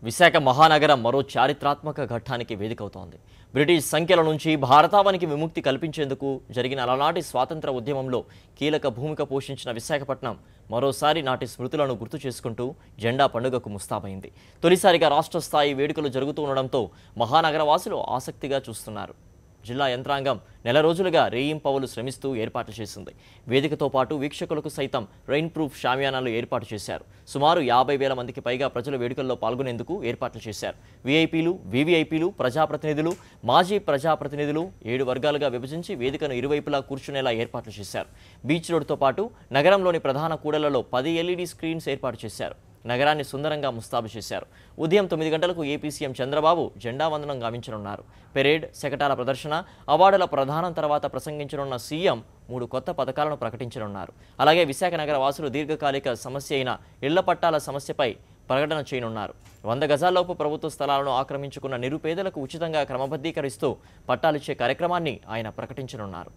విశాఖ మహానగరం మరో చారిత్రాత్మక ఘట్టానికి వేదికవుతోంది. బ్రిటిష్ సంఖ్యల నుంచి భారతావనికి విముక్తి కల్పించేందుకు జరిగిన అలనాటి స్వాతంత్ర ఉద్యమంలో కీలక భూమిక పోషించిన విశాఖపట్నం మరోసారి నాటి స్మృతులను గుర్తు చేసుకుంటూ జెండా పండుగకు ముస్తాబైంది. తొలిసారిగా రాష్ట్ర స్థాయి వేడుకలు జరుగుతూ ఉండడంతో మహానగరవాసులు ఆసక్తిగా చూస్తున్నారు. జిల్లా యంత్రాంగం నెల రోజులుగా రేయింపవలు శ్రమిస్తూ ఏర్పాట్లు చేసింది. వేదికతో పాటు వీక్షకులకు సైతం రెయిన్ ప్రూఫ్ షామియానాలు ఏర్పాటు చేశారు. సుమారు 50,000 మందికి పైగా ప్రజలు వేడుకల్లో పాల్గొనేందుకు ఏర్పాట్లు చేశారు. వీఐపీలు, వీవీఐపీలు, ప్రజాప్రతినిధులు, మాజీ ప్రజాప్రతినిధులు 7 వర్గాలుగా విభజించి వేదికను ఇరువైపులా కూర్చునేలా ఏర్పాట్లు చేశారు. బీచ్ రోడ్డుతో పాటు నగరంలోని ప్రధాన కూడళ్లలో 10 LED స్క్రీన్స్ ఏర్పాటు చేశారు. నగరాన్ని సుందరంగా ముస్తాబు చేశారు. ఉదయం 9 గంటలకు ఏపీ సీఎం చంద్రబాబు జెండా వందనం గావించనున్నారు. పెరేడ్, శకటాల ప్రదర్శన, అవార్డుల ప్రదానం తర్వాత ప్రసంగించనున్న సీఎం 3 కొత్త పథకాలను ప్రకటించనున్నారు. అలాగే విశాఖ నగర వాసులు దీర్ఘకాలిక సమస్య అయిన ఇళ్ల పట్టాల సమస్యపై ప్రకటన చేయనున్నారు. 100 గజాల్లోపు ప్రభుత్వ స్థలాలను ఆక్రమించుకున్న నిరుపేదలకు ఉచితంగా క్రమబద్ధీకరిస్తూ పట్టాలిచ్చే కార్యక్రమాన్ని ఆయన ప్రకటించనున్నారు.